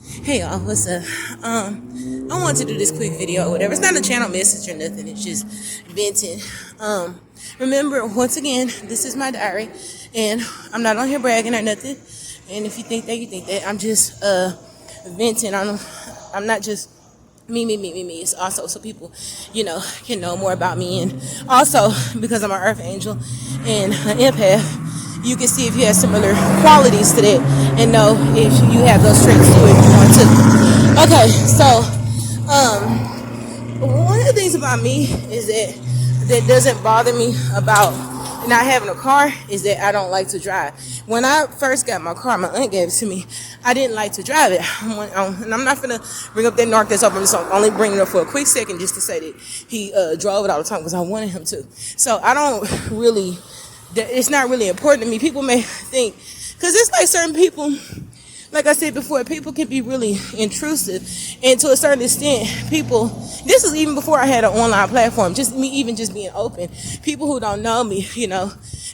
Hey y'all, what's up? I want to do this quick video or whatever. It's not a channel message or nothing, it's just venting. Remember, once again, this is my diary, and I'm not on here bragging or nothing. And if you think that, you think that. I'm just venting. I'm not just me. It's also so people, can know more about me. And also, because I'm an earth angel and an empath, you can see if you have similar qualities to that and know if you have those traits too if you want to. Okay, so one of the things about me is that doesn't bother me about not having a car is that I don't like to drive. When I first got my car, my aunt gave it to me. I didn't like to drive it. And I'm not going to bring up that narc that's up. I'm just only bringing it up for a quick second just to say that he drove it all the time because I wanted him to. So I don't really, it's not really important to me. People may think, because it's like certain people, like I said before, people can be really intrusive, and to a certain extent, this is even before I had an online platform, just me even just being open, people who don't know me,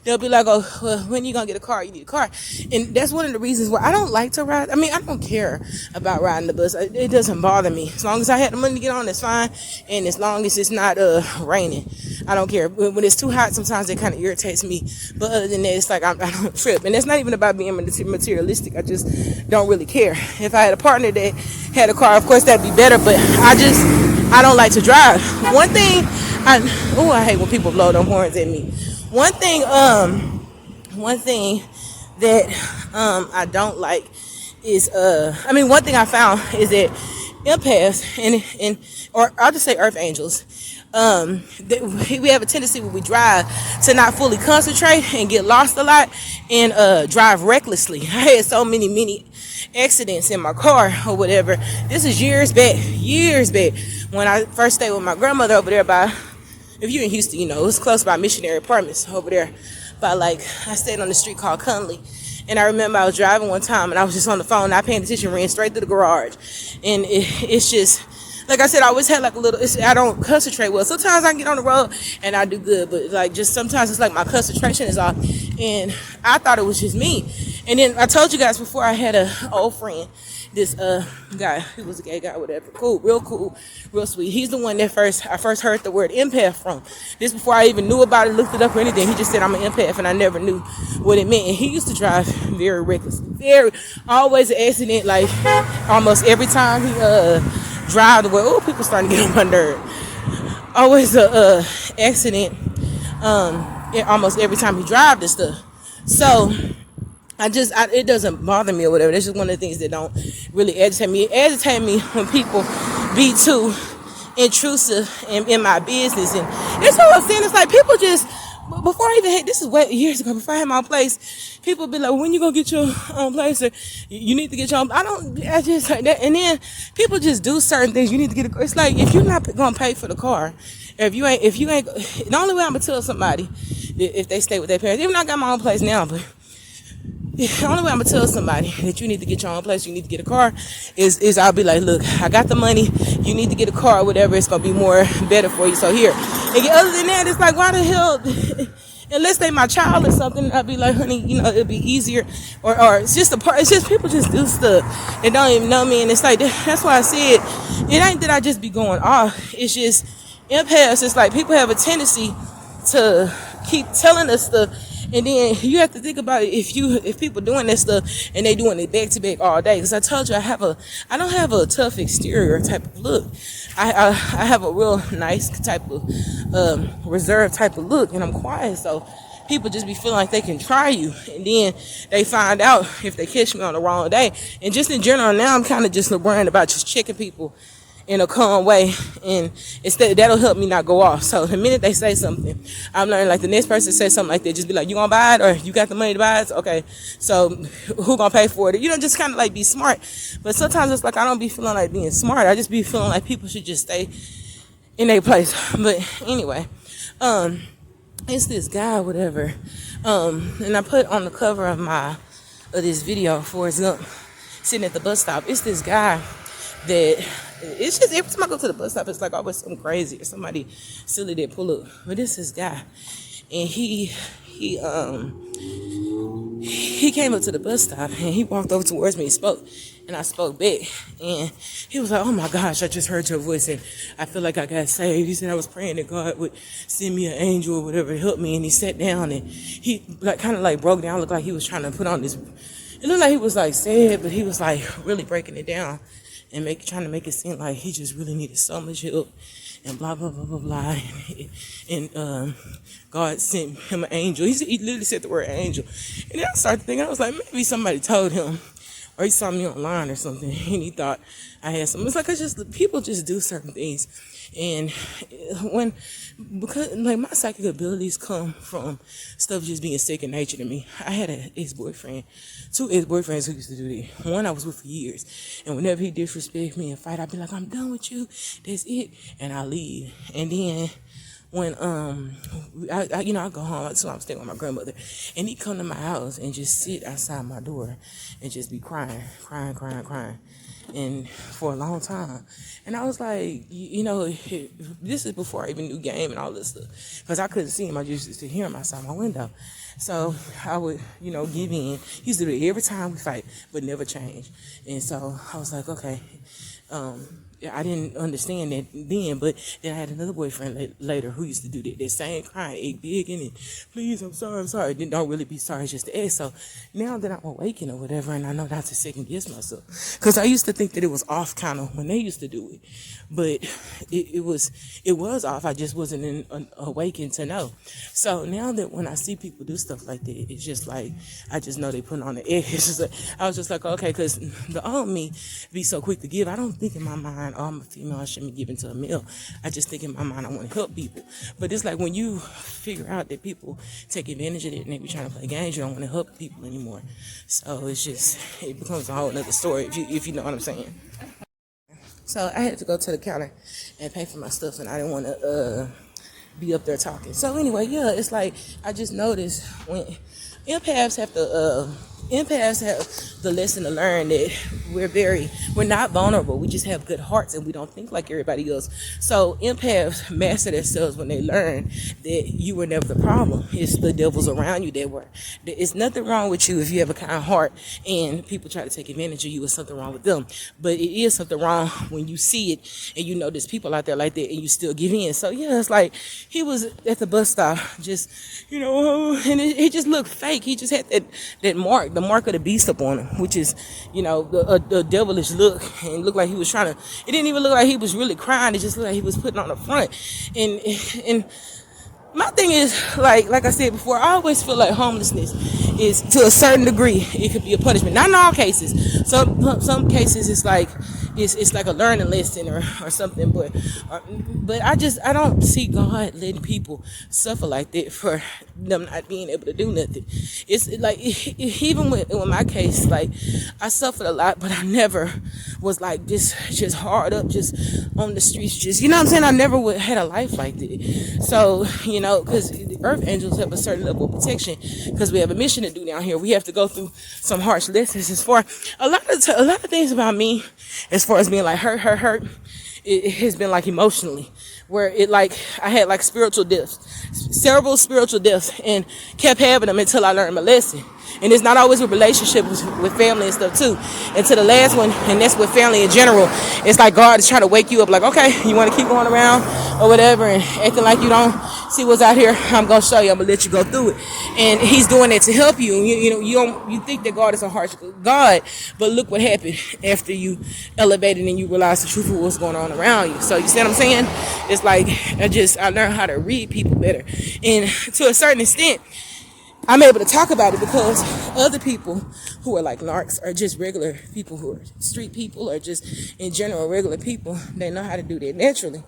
they'll be like, oh, well, when you gonna get a car? You need a car. And that's one of the reasons why I don't like to ride. I mean, I don't care about riding the bus. It doesn't bother me. As long as I had the money to get on, that's fine. And as long as it's not raining, I don't care. When it's too hot, sometimes it kind of irritates me. But other than that, it's like I don't trip. And that's not even about being materialistic. I just don't really care. If I had a partner that had a car, of course that'd be better. But I don't like to drive. One thing, I hate when people blow them horns at me. One thing that I don't like is one thing I found is that empaths or I'll just say earth angels, we have a tendency when we drive to not fully concentrate and get lost a lot and drive recklessly. I had so many accidents in my car or whatever. This is years back when I first stayed with my grandmother over there by, if you're in Houston, it was close by Missionary Apartments over there by I stayed on the street called Conley. And I remember I was driving one time and I was just on the phone, not paying attention, ran straight through the garage. And it's just, like I said, I always had I don't concentrate well. Sometimes I can get on the road and I do good, but just sometimes it's like my concentration is off. And I thought it was just me. And then I told you guys before, I had an old friend, this guy, he was a gay guy, whatever, cool, real sweet. He's the one that I first heard the word empath from. This before I even knew about it, looked it up or anything. He just said I'm an empath, and I never knew what it meant. And he used to drive very recklessly, always an accident, like almost every time he drive the way. Oh, people starting to get on my nerve. Always a accident, almost every time he drive this stuff. So it doesn't bother me or whatever. That's just one of the things that don't really agitate me. It agitates me when people be too intrusive in my business. And that's what I'm saying. It's like people just, before I even had, this is years ago, before I had my own place, people be like, when you gonna get your own place, or you need to get your own, I just like that. And then people just do certain things. You need to get it's like, if you're not gonna pay for the car, if you ain't, the only way I'm gonna tell somebody if they stay with their parents, even though I got my own place now, but the only way I'm gonna tell somebody that you need to get your own place, you need to get a car, is I'll be like, look, I got the money, you need to get a car or whatever, it's gonna be better for you, so here. And other than that, it's like, why the hell, unless they my child or something, I'll be like, honey, it'll be easier, or it's just people just do stuff, they don't even know me, and it's like, that's why I said, it ain't that I just be going off, it's just, empaths, it's like, people have a tendency to keep telling us stuff. And then you have to think about it, if people doing that stuff and they doing it back to back all day. Because I told you I don't have a tough exterior type of look. I have a real nice type of reserved type of look, and I'm quiet. So people just be feeling like they can try you, and then they find out if they catch me on the wrong day. And just in general, now I'm kind of just worrying about just checking people in a calm way, and that'll help me not go off. So the minute they say something, I'm learning, like, the next person says something like that, just be like, you gonna buy it, or you got the money to buy it? Okay, so who gonna pay for it? Just kind of like be smart. But sometimes it's like I don't be feeling like being smart. I just be feeling like people should just stay in their place. But anyway, it's this guy, whatever, and I put on the cover of this video, Forest Gump, sitting at the bus stop. It's this guy that, it's just every time I go to the bus stop, it's like always something crazy or somebody silly that pull up. But this guy, and he he came up to the bus stop and he walked over towards me and spoke. And I spoke back. And he was like, oh my gosh, I just heard your voice and I feel like I got saved. He said I was praying that God would send me an angel or whatever to help me. And he sat down and he like kind of like broke down, looked like he was trying to put on this. It looked like he was like sad, but he was like really breaking it down and trying to make it seem like he just really needed so much help and blah blah blah blah blah. And God sent him an angel. He literally said the word angel. And then I started thinking, I was like, maybe somebody told him, or he saw me online or something, and he thought I had something. It's like people just do certain things, and because like my psychic abilities come from stuff just being second nature to me. I had an ex-boyfriend, 2 ex-boyfriends who used to do that. One I was with for years, and whenever he disrespect me and fight, I'd be like, I'm done with you. That's it, and I leave. And then when I go home, so I'm staying with my grandmother, and he come to my house and just sit outside my door and just be crying, and for a long time. And I was like, this is before I even knew game and all this stuff, because I couldn't see him. I just used to hear him outside my window. So I would, give in. He used to do it every time we fight, but never change. And so I was like, okay. I didn't understand that then, but then I had another boyfriend later who used to do that same crying, begging, and please, I'm sorry. Then don't really be sorry, just to ask. So now that I'm awakened or whatever, and I know not to second guess myself, because I used to think that it was off kind of when they used to do it, but it was off. I just wasn't awakened to know. So now that when I see people do stuff like that, it's just like I just know they put on the air. It's just like, I was just like, okay, because the old me be so quick to give. I don't think in my mind, oh, I'm a female, I shouldn't be giving to a male. I just think in my mind I want to help people. But it's like when you figure out that people take advantage of it and they be trying to play games, you don't want to help people anymore. So it becomes a whole other story if you know what I'm saying. So I had to go to the counter and pay for my stuff, and I didn't want to be up there talking. So anyway, yeah, it's like I just noticed when empaths have the lesson to learn that we're not vulnerable. We just have good hearts and we don't think like everybody else. So empaths master themselves when they learn that you were never the problem. It's the devils around you that were. It's nothing wrong with you if you have a kind heart and people try to take advantage of you. It's something wrong with them. But it is something wrong when you see it and you know there's people out there like that and you still give in. So yeah, it's like he was at the bus stop just, and it just looked fake. He just had that mark, the mark of the beast up on him, which is, the devilish look, and looked like he was trying to. It didn't even look like he was really crying. It just looked like he was putting on the front. And my thing is, like I said before, I always feel like homelessness is, to a certain degree, it could be a punishment. Not in all cases. Some cases it's like a learning lesson or something. But I don't see God letting people suffer like that for them not being able to do nothing. It's like even with my case, like I suffered a lot, but I never was like just hard up, just on the streets, just what I'm saying. I never had a life like that. So because the earth angels have a certain level of protection, because we have a mission to do down here. We have to go through some harsh lessons. As far a lot of things about me, as far as being like hurt, it has been like emotionally, where I had like spiritual deaths, several spiritual deaths, and kept having them until I learned my lesson. And it's not always with relationships with family and stuff too. And to the last one, and that's with family in general, it's like God is trying to wake you up, like, okay, you want to keep going around or whatever and acting like you don't see what's out here. I'm gonna show you. I'm gonna let you go through it. And He's doing that to help you. You think that God is a harsh God, but look what happened after you elevated and you realized the truth of what's going on around you. So you see what I'm saying? It's like I learned how to read people better, and to a certain extent, I'm able to talk about it because other people who are like narcs or just regular people who are street people or just in general regular people, they know how to do that naturally.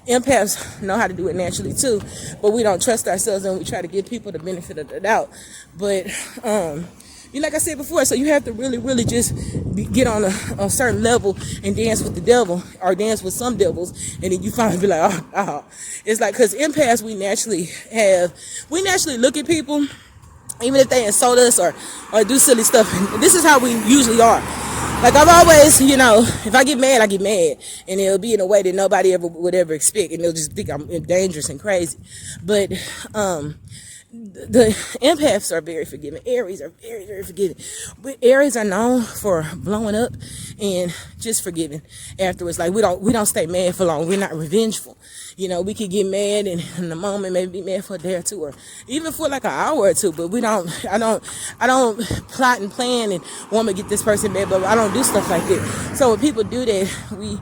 Empaths know how to do it naturally too, but we don't trust ourselves and we try to give people the benefit of the doubt. But like I said before, so you have to really, really just get on a certain level and dance with the devil or dance with some devils, and then you finally be like, oh. It's like, because empaths, we naturally look at people, even if they insult us or do silly stuff. This is how we usually are. Like I've always, if I get mad, I get mad. And it'll be in a way that nobody would ever expect. And they'll just think I'm dangerous and crazy. But the empaths are very forgiving. Aries are very, very forgiving. But Aries are known for blowing up and just forgiving afterwards. Like we don't stay mad for long. We're not revengeful. You know, we could get mad and in the moment, maybe be mad for a day or two, or even for like an hour or two. But I don't plot and plan and want to get this person mad. But I don't do stuff like that. So when people do that, we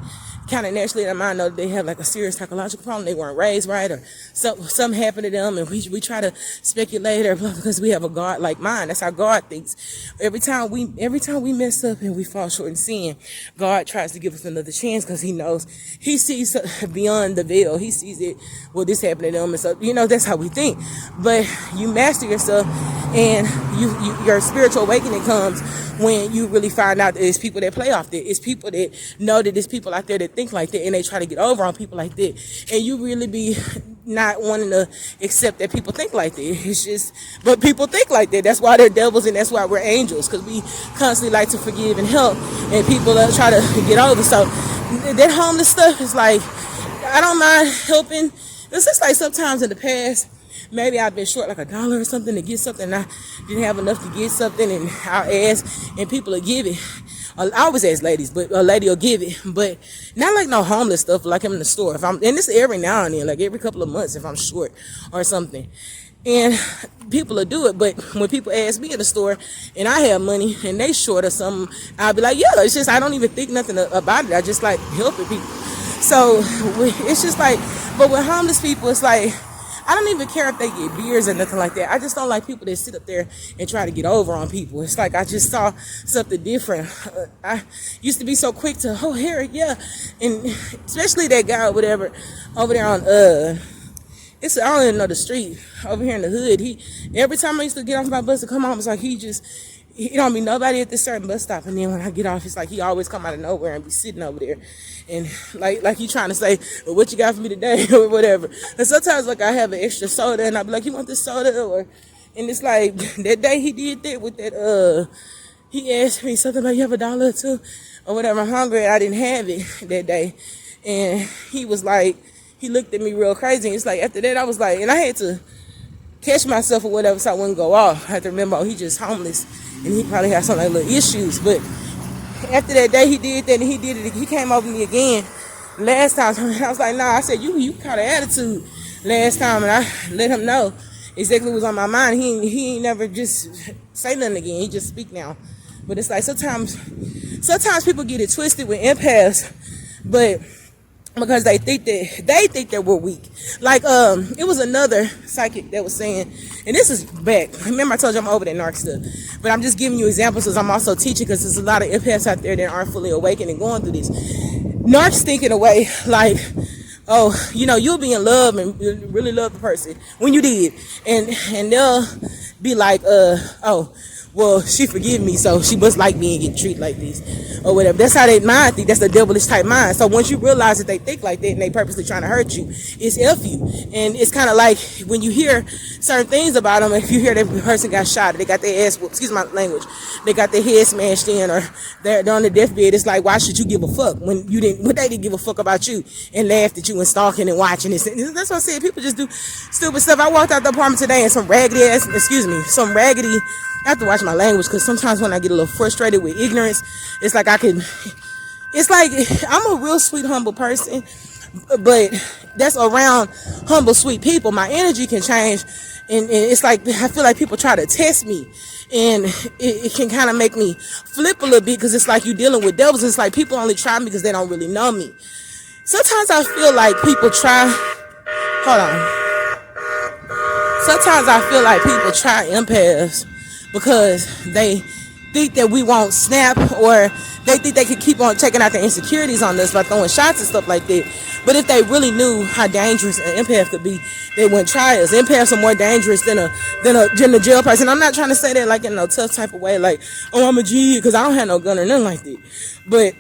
kind of naturally in our mind know that they have like a serious psychological problem. They weren't raised right, or something happened to them, and we try to speculate or because we have a God like mind. That's how God thinks. Every time we mess up and we fall short in sin, God tries to give us another chance because He knows He sees beyond the veil. He sees it. Well, this happened to them, and so that's how we think. But you master yourself, and your spiritual awakening comes when you really find out that it's people that play off that. It's people that know that there's people out there that think like that, and they try to get over on people like that. And you really be not wanting to accept that people think like that. It's just, but people think like that. That's why they're devils, and that's why we're angels, because we constantly like to forgive and help, and people try to get over. So that homeless stuff is like, I don't mind helping. It's just like sometimes in the past, maybe I've been short like $1 or something to get something, and I didn't have enough to get something, and I'll ask, and people will give it. I always ask ladies, but a lady will give it. But not like no homeless stuff like I'm in the store. And this every now and then, like every couple of months if I'm short or something. And people will do it. But when people ask me in the store and I have money and they short or something, I'll be like, yeah, it's just I don't even think nothing about it. I just like helping people. So it's just like, but with homeless people, it's like, I don't even care if they get beers or nothing like that. I just don't like people that sit up there and try to get over on people. It's like I just saw something different. I used to be so quick to, oh, here, yeah. And especially that guy or whatever over there on, I don't even know the street, over here in the hood. Every time I used to get off my bus to come home, it's like he don't be nobody at this certain bus stop. And then when I get off, it's like he always come out of nowhere and be sitting over there. And like he trying to say, well, what you got for me today or whatever. And sometimes like I have an extra soda and I be like, you want this soda? And it's like that day he did that with that, he asked me something like, you have $1 or $2 or whatever. I'm hungry. I didn't have it that day. And he was like, he looked at me real crazy. And it's like, after that, I was like, and I had to catch myself or whatever so I wouldn't go off. I had to remember, he just homeless and he probably had some like little issues. But after that day he did that, and he did it, he came over me again last time. I was like, nah, I said, you kind of attitude last time, and I let him know exactly what was on my mind. He ain't never just say nothing again. He just speak now. But it's like sometimes people get it twisted with empaths, but because they think that we're weak. Like it was another psychic that was saying, and this is back. Remember I told you I'm over that narc stuff, but I'm just giving you examples because I'm also teaching, because there's a lot of empaths out there that aren't fully awakened and going through this. Narcs think in a way like, oh, you'll be in love and really love the person when you did, and they'll be like, oh, well, she forgive me, so she must like me and get treated like this, or whatever. That's how they mind think. That's the devilish type mind. So once you realize that they think like that and they purposely trying to hurt you, it's F you. And it's kind of like when you hear certain things about them, if you hear that person got shot, or they got their ass whooped, excuse my language, they got their head smashed in, or they're on the deathbed, it's like, why should you give a fuck when they didn't give a fuck about you and laughed at you and stalking and watching this? That's what I said. People just do stupid stuff. I walked out the apartment today and some raggedy, I have to watch my language, because sometimes when I get a little frustrated with ignorance, it's like I'm a real sweet, humble person, but that's around humble, sweet people. My energy can change, and it's like I feel like people try to test me, and it can kind of make me flip a little bit, because it's like you're dealing with devils. It's like people only try me because they don't really know me. Sometimes I feel like people try empaths because they think that we won't snap, or they think they could keep on taking out their insecurities on us by throwing shots and stuff like that. But if they really knew how dangerous an empath could be, they wouldn't try us. Empaths are more dangerous than a jail person. I'm not trying to say that like in no tough type of way, like, oh, I'm a G, because I don't have no gun or nothing like that. But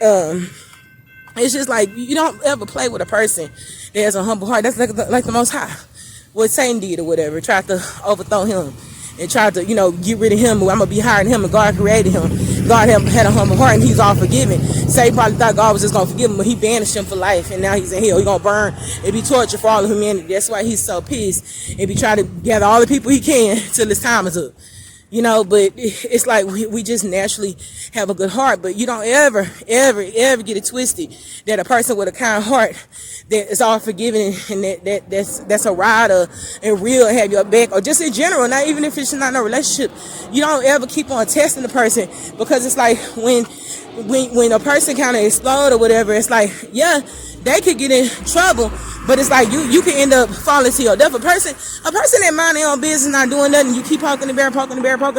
it's just like, you don't ever play with a person that has a humble heart. That's like the Most High, what Satan did or whatever, tried to overthrow him. and tried to, get rid of him. I'm gonna be higher than him, and God created him. God had a humble heart, and he's all forgiving. So he probably thought God was just gonna forgive him, but he banished him for life, and now he's in hell. He's gonna burn and be tortured for all of humanity. That's why he's so pissed, and be trying to gather all the people he can till his time is up. But it's like we just naturally have a good heart, but you don't ever get it twisted that a person with a kind heart that is all forgiving and that's a rider and real have your back, or just in general, not even if it's not no relationship, you don't ever keep on testing the person, because it's like when a person kind of explode or whatever, it's like, yeah, they could get in trouble, but it's like you can end up falling to your death. A person that mind their own business, not doing nothing, you keep poking the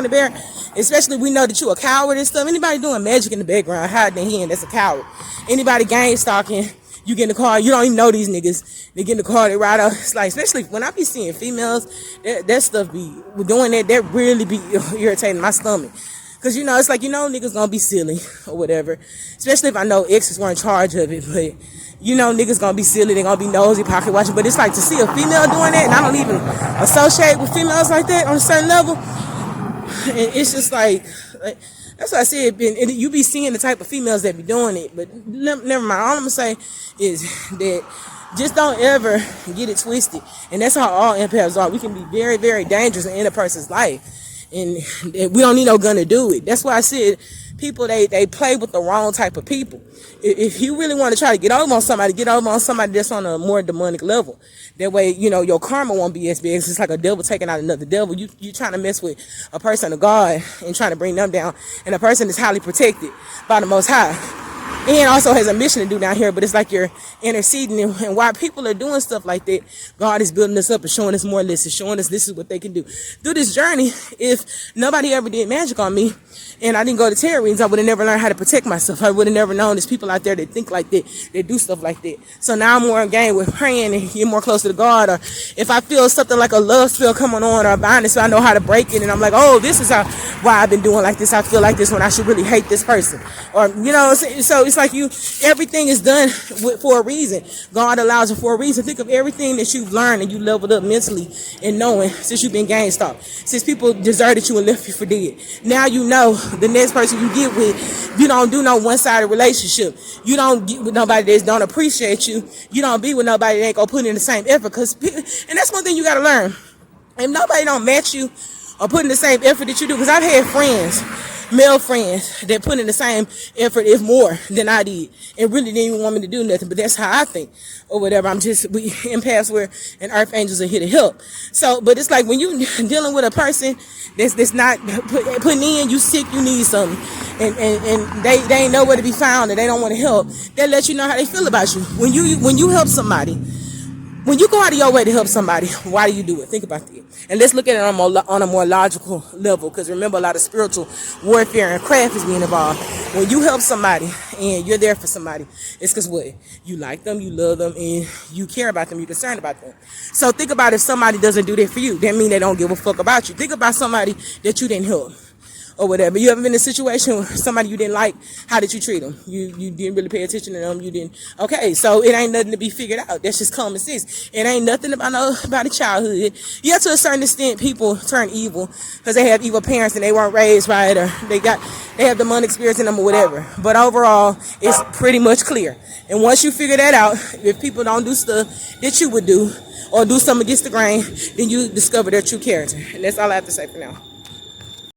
bear, especially we know that you a coward and stuff. Anybody doing magic in the background, hiding their hand, that's a coward. Anybody gang stalking, you get in the car, you don't even know these niggas, they get in the car, they ride out. It's like, especially when I be seeing females, that stuff be doing that really be irritating my stomach. Cause it's like, niggas gonna be silly or whatever, especially if I know exes were in charge of it, but niggas gonna be silly, they gonna be nosy, pocket watching. But it's like, to see a female doing that, and I don't even associate with females like that on a certain level, and it's just like that's what I said. And you be seeing the type of females that be doing it, but never mind. All I'm gonna say is that just don't ever get it twisted, and that's how all empaths are. We can be very, very dangerous in a person's life. And we don't need no gun to do it. That's why I said people, they play with the wrong type of people. If you really want to try to get over on somebody that's on a more demonic level. That way, your karma won't be as big. It's just like a devil taking out another devil. You trying to mess with a person of God and trying to bring them down. And a person is highly protected by the Most High. And also has a mission to do down here, but it's like you're interceding, and while people are doing stuff like that, God is building us up and showing us more lists, showing us this is what they can do. Through this journey, if nobody ever did magic on me, and I didn't go to tarot readings, I would have never learned how to protect myself. I would have never known there's people out there that think like that, that do stuff like that. So now I'm more engaged with praying and get more closer to God, or if I feel something like a love spell coming on, or a binding, so I know how to break it, and I'm like, oh, this is why I've been doing like this. I feel like this when I should really hate this person, or so it's like everything is done for a reason. God allows it for a reason. Think of everything that you've learned and you leveled up mentally and knowing since you've been gang stalked, since people deserted you and left you for dead. Now you know the next person you get with, you don't do no one-sided relationship. You don't get with nobody that don't appreciate you. You don't be with nobody that ain't gonna put in the same effort. And that's one thing you gotta learn. If nobody don't match you or put in the same effort that you do, because I've had friends, male friends, that put in the same effort, if more, than I did, and really didn't even want me to do nothing. But that's how I think, or whatever. We empaths where and earth angels are here to help. So, but it's like when you dealing with a person that's not putting in, you sick, you need something, and they ain't nowhere to be found, and they don't want to help. They let you know how they feel about you. When you help somebody. When you go out of your way to help somebody, why do you do it? Think about that. And let's look at it on a more logical level, because remember, a lot of spiritual warfare and craft is being involved. When you help somebody and you're there for somebody, it's because what? You like them, you love them, and you care about them, you're concerned about them. So think about if somebody doesn't do that for you. That means they don't give a fuck about you. Think about somebody that you didn't help, or whatever. You ever been in a situation where somebody you didn't like, how did you treat them? You didn't really pay attention to them. You didn't. Okay, so it ain't nothing to be figured out. That's just common sense. It ain't nothing about a childhood. Yeah, to a certain extent, people turn evil because they have evil parents and they weren't raised right, or they have demonic spirits in them or whatever. But overall, it's pretty much clear. And once you figure that out, if people don't do stuff that you would do or do something against the grain, then you discover their true character. And that's all I have to say for now.